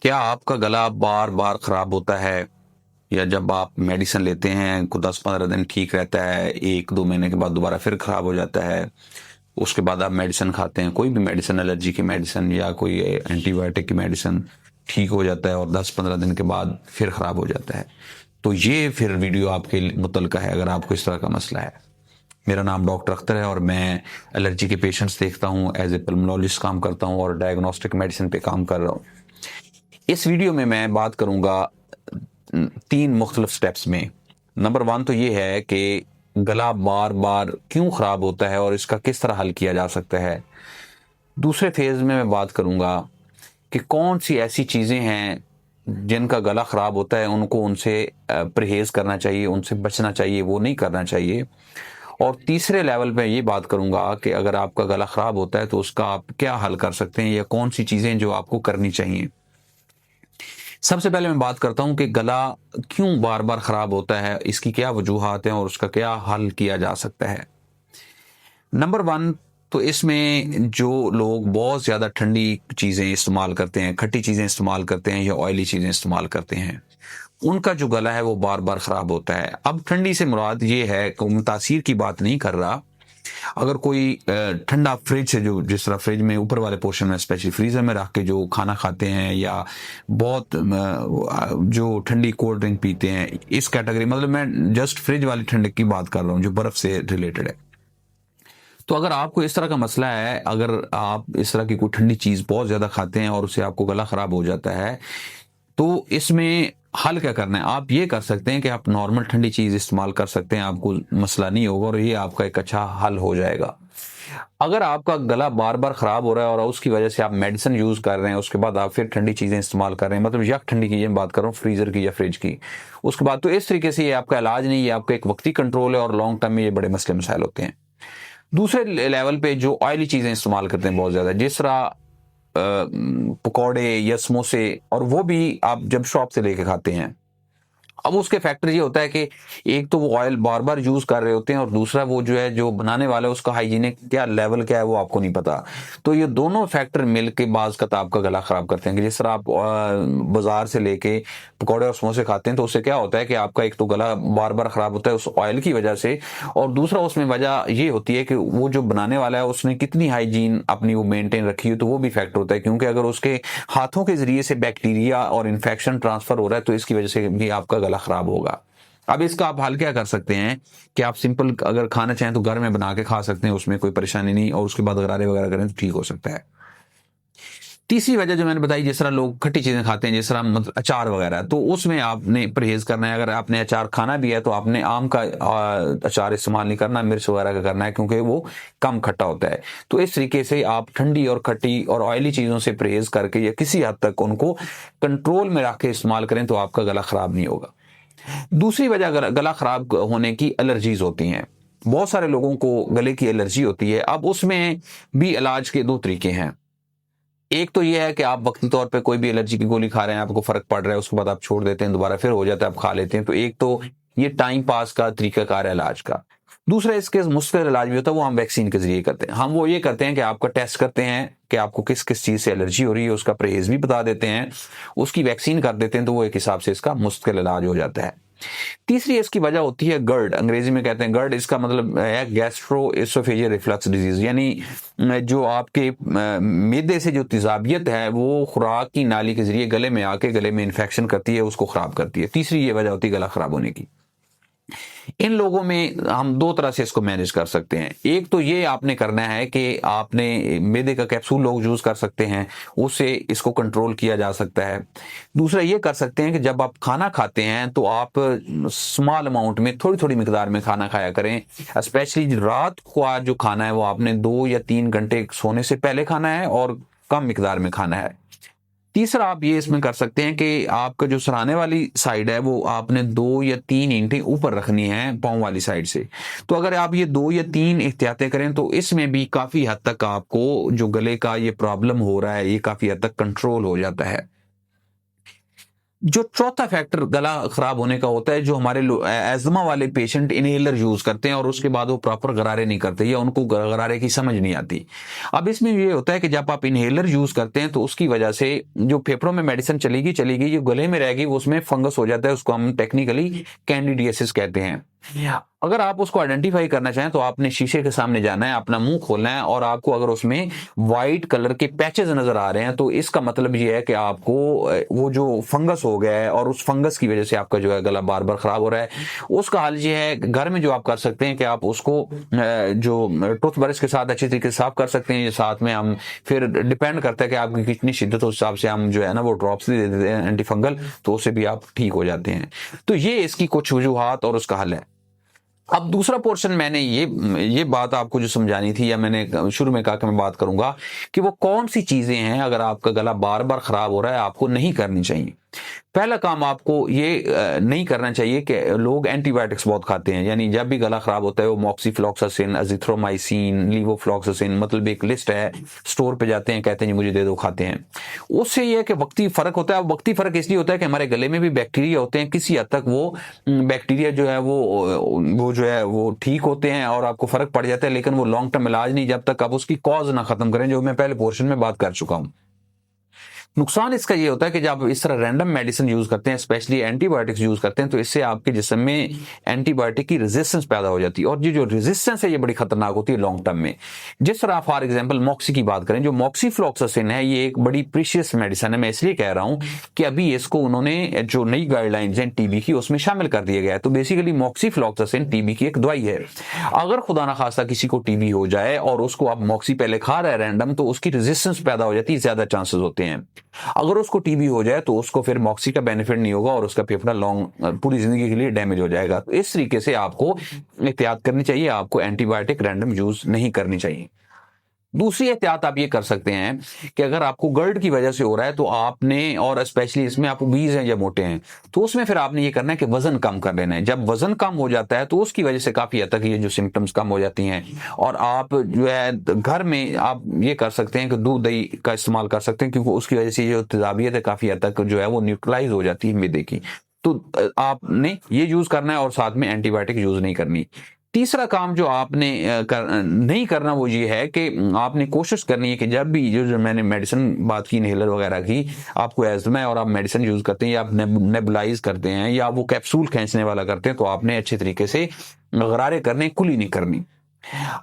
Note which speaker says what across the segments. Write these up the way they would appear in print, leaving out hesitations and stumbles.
Speaker 1: क्या आपका गला बार बार खराब होता है या जब आप मेडिसिन लेते हैं को 10-15 दिन ठीक रहता है, 1-2 महीने के बाद दोबारा फिर खराब हो जाता है। उसके बाद आप मेडिसिन खाते हैं, कोई भी मेडिसिन, एलर्जी की मेडिसिन या कोई एंटीबायोटिक की मेडिसिन, ठीक हो जाता है और 10-15 दिन के बाद फिर खराब हो जाता है। तो ये फिर वीडियो आपके मुतलका है अगर आपको इस तरह का मसला है। मेरा नाम डॉक्टर अख्तर है और मैं एलर्जी के पेशेंट्स देखता हूँ, एज ए पल्मोनोलॉजिस्ट काम करता हूँ और डायग्नोस्टिक मेडिसिन पे काम कर रहा हूँ। इस वीडियो में मैं बात करूंगा 3 मुख्तलिफ स्टेप्स में। नंबर 1 तो ये है कि गला बार बार क्यों खराब होता है और इसका किस तरह हल किया जा सकता है। दूसरे फेज में मैं बात करूंगा कि कौन सी ऐसी चीजें हैं जिनका गला खराब होता है, उनको उनसे परहेज करना चाहिए, उनसे बचना चाहिए, वो नहीं करना चाहिए। और तीसरे लेवल पे ये बात करूंगा कि अगर आपका गला खराब होता है तो उसका आप क्या हल कर सकते हैं या कौन सी चीजें जो आपको करनी चाहिए। सबसे पहले मैं बात करता हूं कि गला क्यों बार बार खराब होता है, इसकी क्या वजूहात हैं और उसका क्या हल किया जा सकता है। नंबर 1 तो इसमें जो लोग बहुत ज़्यादा ठंडी चीज़ें इस्तेमाल करते हैं, खट्टी चीज़ें इस्तेमाल करते हैं या ऑयली चीज़ें इस्तेमाल करते हैं, उनका जो गला है वो बार बार ख़राब होता है। अब ठंडी से मुराद ये है कि मैं तासीर की बात नहीं कर रहा। अगर कोई ठंडा फ्रिज से, जो जिस तरह फ्रिज में ऊपर वाले पोर्शन में स्पेशली फ्रीजर में रख के जो खाना खाते हैं या बहुत जो ठंडी कोल्ड ड्रिंक पीते हैं, इस कैटेगरी, मतलब मैं जस्ट फ्रिज वाली ठंडक की बात कर रहा हूँ जो बर्फ से रिलेटेड है। तो अगर आपको इस तरह का मसला है, अगर आप इस तरह की कोई ठंडी चीज बहुत ज्यादा खाते हैं और उससे आपको गला खराब हो जाता है, तो इसमें हल क्या करना है। आप ये कर सकते हैं कि आप नॉर्मल ठंडी चीज इस्तेमाल कर सकते हैं, आपको मसला नहीं होगा और ये आपका एक अच्छा हल हो जाएगा। अगर आपका गला बार बार खराब हो रहा है और उसकी वजह से आप मेडिसिन यूज कर रहे हैं, उसके बाद आप फिर ठंडी चीजें इस्तेमाल कर रहे हैं, मतलब यक ठंडी की बात कर रहा हूँ, फ्रीजर की या फ्रिज की, उसके बाद, तो इस तरीके से ये आपका इलाज नहीं, ये आपका एक वक्ती कंट्रोल है और लॉन्ग टर्म में ये बड़े मसले मसाइल होते हैं। दूसरे लेवल पे जो ऑयली चीजें इस्तेमाल करते हैं बहुत ज्यादा, जिस तरह पकौड़े या समोसे, और वो भी आप जब शॉप से लेके खाते हैं, अब उसके फैक्टर ये होता है कि एक तो वो ऑयल बार बार यूज कर रहे होते हैं और दूसरा वो जो है, जो बनाने वाला है उसका हाइजीनिक क्या लेवल क्या है वो आपको नहीं पता। तो ये दोनों फैक्टर मिल के बाज का आपका गला खराब करते हैं। कि जिस तरह आप बाजार से लेके पकौड़े और समोसे खाते हैं तो उससे क्या होता है कि आपका एक तो गला बार बार खराब होता है उस ऑयल की वजह से, और दूसरा उसमें वजह ये होती है कि वो जो बनाने वाला है उसने कितनी हाइजीन अपनी वो मेंटेन रखी है, तो वो भी फैक्टर होता है। क्योंकि अगर उसके हाथों के जरिए से बैक्टीरिया और इन्फेक्शन ट्रांसफर हो रहा है तो इसकी वजह से भी आपका गला खराब होगा। अब इसका आप हल क्या कर सकते हैं कि आप सिंपल अगर खाना चाहें तो घर में बना के खा सकते हैं, उसमें कोई परेशानी नहीं, और उसके बाद गरारे वगैरह करें तो ठीक हो सकता है। तीसरी वजह जो मैंने बताई, जिस तरह लोग खट्टी चीजें खाते हैं, जिस तरह मतलब अचार वगैरह, तो उसमें आपने परहेज करना है। अगर आपने अचार खाना भी है तो आपने आम का अचार इस्तेमाल नहीं करना, मिर्च वगैरह का करना है, क्योंकि वो कम खट्टा होता है। तो इस तरीके से आप ठंडी और खट्टी और ऑयली चीजों से परहेज करके या किसी हद तक उनको कंट्रोल में रख के इस्तेमाल करें तो आपका गला खराब नहीं होगा। दूसरी वजह गला खराब होने की एलर्जीज होती हैं। बहुत सारे लोगों को गले की एलर्जी होती है। अब उसमें भी इलाज के 2 तरीके हैं। एक तो ये है कि आप वक्ती तौर पे कोई भी एलर्जी की गोली खा रहे हैं, आपको फर्क पड़ रहा है, उसके बाद आप छोड़ देते हैं, दोबारा फिर हो जाता है, आप खा लेते हैं। तो एक तो ये टाइम पास का तरीकाकार है इलाज का। दूसरा इसके मुस्तकिल इलाज भी होता है, वो हम वैक्सीन के जरिए करते हैं। हम वो ये करते हैं कि आपका टेस्ट करते हैं कि आपको किस किस चीज से एलर्जी हो रही है, उसका परहेज भी बता देते हैं, उसकी वैक्सीन कर देते हैं, तो वो एक हिसाब से इसका मुस्तकिल इलाज हो जाता है। तीसरी इसकी वजह होती है गर्ड, अंग्रेजी में कहते हैं गर्ड। इसका मतलब है गैस्ट्रो एसोफेजियल रिफ्लक्स डिजीज, यानी जो आपके मैदे से जो तेजाबियत है वो खुराक की नाली के जरिए गले में आके गले में इन्फेक्शन करती है, उसको खराब करती है। तीसरी ये वजह होती है गला खराब होने की। इन लोगों में हम 2 तरह से इसको मैनेज कर सकते हैं। एक तो ये आपने करना है कि आपने मैदे का कैप्सूल लोग यूज कर सकते हैं, उससे इसको कंट्रोल किया जा सकता है। दूसरा ये कर सकते हैं कि जब आप खाना खाते हैं तो आप स्मॉल अमाउंट में, थोड़ी थोड़ी मिकदार में खाना खाया करें। स्पेशली रात को जो खाना है वो आपने 2 या 3 घंटे सोने से पहले खाना है और कम मिकदार में खाना है। तीसरा आप ये इसमें कर सकते हैं कि आपका जो सराहने वाली साइड है वो आपने 2 या 3 ईंटें ऊपर रखनी है पाँव वाली साइड से। तो अगर आप ये 2 या 3 एहतियातें करें तो इसमें भी काफी हद तक आपको जो गले का ये प्रॉब्लम हो रहा है ये काफी हद तक कंट्रोल हो जाता है। जो चौथा फैक्टर गला खराब होने का होता है, जो हमारे एस्थमा वाले पेशेंट इनहेलर यूज करते हैं और उसके बाद वो प्रॉपर गरारे नहीं करते या उनको गरारे की समझ नहीं आती। अब इसमें ये होता है कि जब आप इनहेलर यूज करते हैं तो उसकी वजह से जो फेफड़ों में मेडिसिन चलेगी जो गले में रहेगी वो उसमें फंगस हो जाता है, उसको हम टेक्निकली कैंडिडियासिस कहते हैं। अगर आप उसको आइडेंटिफाई करना चाहें तो आपने शीशे के सामने जाना है, अपना मुंह खोलना है, और आपको अगर उसमें व्हाइट कलर के पैचेस नजर आ रहे हैं तो इसका मतलब ये है कि आपको वो जो फंगस हो गया है और उस फंगस की वजह से आपका जो है गला बार बार खराब हो रहा है। उसका हल ये है, घर में जो आप कर सकते हैं कि आप उसको जो टूथ ब्रश के साथ अच्छी तरीके से साफ कर सकते हैं। साथ में हम फिर डिपेंड करता है कि आपकी कितनी शिद्दत, उस हिसाब से हम जो है ना वो ड्रॉप्स दे देते हैं एंटी फंगल, तो उससे भी आप ठीक हो जाते हैं। तो ये इसकी कुछ वजूहात और उसका हल है। अब दूसरा पोर्शन मैंने ये बात आपको जो समझानी थी, या मैंने शुरू में कहा कि मैं बात करूंगा कि वो कौन सी चीजें हैं अगर आपका गला बार बार खराब हो रहा है आपको नहीं करनी चाहिए। पहला काम आपको ये नहीं करना चाहिए कि लोग एंटीबायोटिक्स बहुत खाते हैं, यानी जब भी गला खराब होता है वो मॉक्सीफ्लॉक्सासिन, अजिथ्रोमाइसिन, लीवोफ्लॉक्सासिन, मतलब एक लिस्ट है, स्टोर पे जाते हैं, कहते हैं जी मुझे दे दो, खाते हैं। उससे ये है कि वक्ती फर्क होता है। वक्ती फर्क इसलिए होता है कि हमारे गले में भी बैक्टीरिया होते हैं, किसी हद तक वो बैक्टीरिया जो है वो जो है वो ठीक होते हैं और आपको फर्क पड़ जाता है, लेकिन वो लॉन्ग टर्म इलाज नहीं जब तक आप उसकी कॉज ना खत्म करें, जो मैं पहले पोर्शन में बात कर चुका हूं। नुकसान इसका ये होता है कि जब आप इस तरह रैंडम मेडिसिन यूज करते हैं, स्पेशली एंटीबायोटिक्स यूज करते हैं, तो इससे आपके जिस्म में एंटीबायोटिक की रेजिस्टेंस पैदा हो जाती है, और ये जो रेजिस्टेंस है ये बड़ी खतरनाक होती है लॉन्ग टर्म में। जिस तरह फॉर एग्जांपल मॉक्सी की बात करें, जो मॉक्सीफ्लॉक्सासिन है ये एक बड़ी प्रीशियस मेडिसिन है। मैं इसलिए कह रहा हूं कि अभी इसको उन्होंने जो नई गाइडलाइंस हैं टीबी की उसमें शामिल कर दिया गया है। तो बेसिकली मॉक्सीफ्लॉक्सासिन टीबी की एक दवाई है। अगर खुदा ना खास्ता किसी को टीबी हो जाए और उसको आप मॉक्सी पहले खा रहे हैं रैंडम, तो उसकी रेजिस्टेंस पैदा हो जाती है, ज्यादा चांसेस होते हैं। अगर उसको टीबी हो जाए तो उसको फिर मॉक्सी का बेनिफिट नहीं होगा और उसका फेफड़ा पूरी जिंदगी के लिए डैमेज हो जाएगा। तो इस तरीके से आपको एहतियात करनी चाहिए, आपको एंटीबायोटिक रैंडम यूज नहीं करनी चाहिए। दूसरी एहतियात आप ये कर सकते हैं कि अगर आपको गर्ड की वजह से हो रहा है तो आपने, और स्पेशली इसमें आप ओबीज हैं या मोटे हैं, तो उसमें फिर आपने ये करना है कि वजन कम कर लेना है। जब वजन कम हो जाता है तो उसकी वजह से काफी हद तक ये जो सिम्टम्स कम हो जाती हैं, और आप जो है घर में आप ये कर सकते हैं कि दूध दही का इस्तेमाल कर सकते हैं, क्योंकि उसकी वजह से जो तेजाबियत है काफी हद तक जो है वो न्यूट्रलाइज हो जाती है मैदे की। तो आपने ये यूज करना है और साथ में एंटीबायोटिक यूज नहीं करनी। तीसरा काम जो आपने नहीं करना वो ये है कि आपने कोशिश करनी है कि जब भी जो मैंने मेडिसिन बात की, इनहेलर वगैरह की, आपको एज़मा है और आप मेडिसिन यूज करते हैं या आप नेबुलाइज करते हैं या वो कैप्सूल खींचने वाला करते हैं, तो आपने अच्छे तरीके से गरारे करने, कुली नहीं करनी।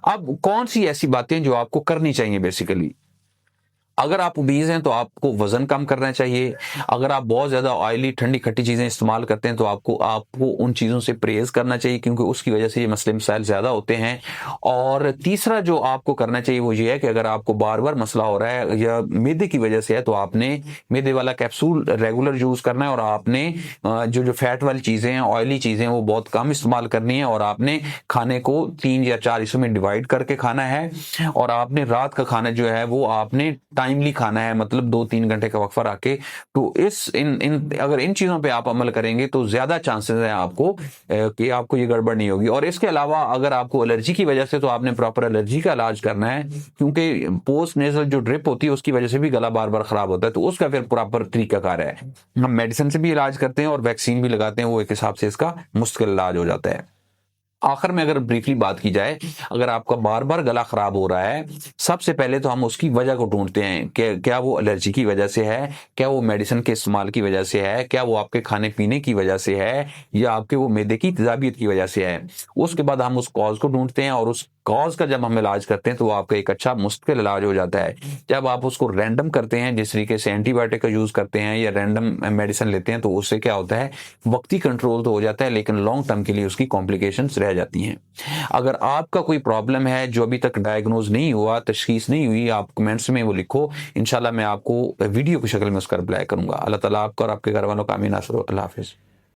Speaker 1: अब कौन सी ऐसी बातें जो आपको करनी चाहिए बेसिकली, अगर आप ओबीज हैं तो आपको वजन कम करना चाहिए। अगर आप बहुत ज्यादा ऑयली ठंडी खट्टी चीजें इस्तेमाल करते हैं तो आपको उन चीजों से परहेज करना चाहिए, क्योंकि उसकी वजह से ये मसले मसाइल ज्यादा होते हैं। और तीसरा जो आपको करना चाहिए वो ये है कि अगर आपको बार बार मसला हो रहा है या मैदे की वजह से है तो आपने मैदे वाला कैप्सूल रेगुलर यूज करना है, और आपने जो फैट वाली चीजें हैं, ऑयली चीजें, वो बहुत कम इस्तेमाल करनी है, और आपने खाने को 3 या 4 हिस्सों में डिवाइड करके खाना है। और आपने रात का खाना जो है वो आपने टाइमली खाना है, मतलब 2-3 घंटे का वक्फा रख के। तो अगर इन चीजों पे आप अमल करेंगे तो ज्यादा चांसेस है आपको कि आपको ये गड़बड़ नहीं होगी। और इसके अलावा अगर आपको एलर्जी की वजह से, तो आपने प्रॉपर एलर्जी का इलाज करना है, क्योंकि पोस्ट नेजल जो ड्रिप होती है उसकी वजह से भी गला बार बार खराब होता है, तो उसका फिर प्रॉपर तरीकाकार है। हम मेडिसिन से भी इलाज करते हैं और वैक्सीन भी लगाते हैं, वो एक हिसाब से इसका मुश्किल इलाज हो जाता है। आखिर में अगर ब्रीफली बात की जाए, अगर आपका बार बार गला खराब हो रहा है, सबसे पहले तो हम उसकी वजह को ढूंढते हैं कि क्या वो एलर्जी की वजह से है, क्या वो मेडिसिन के इस्तेमाल की वजह से है, क्या वो आपके खाने पीने की वजह से है, या आपके वो मैदे की तेजाबियत की वजह से है। उसके बाद हम उस कॉज को ढूंढते हैं, और उस कॉज का जब हम इलाज करते हैं तो वो आपका एक अच्छा मुस्तकिल इलाज हो जाता है। जब आप उसको रैंडम करते हैं, जिस तरीके से एंटीबायोटिक का यूज करते हैं या रैंडम मेडिसिन लेते हैं, तो उससे क्या होता है, वक्ती कंट्रोल तो हो जाता है, लेकिन लॉन्ग टर्म के लिए उसकी कॉम्प्लिकेशंस रह जाती हैं। अगर आपका कोई प्रॉब्लम है जो अभी तक डायग्नोज नहीं हुआ, तशखीस नहीं हुई, आप कमेंट्स में वो लिखो, इंशाल्लाह मैं आपको वीडियो की शक्ल में उसका रिप्लाई करूंगा। अल्लाह ताला आपका और आपके घर वालों का आमीन। अल्लाह हाफिज।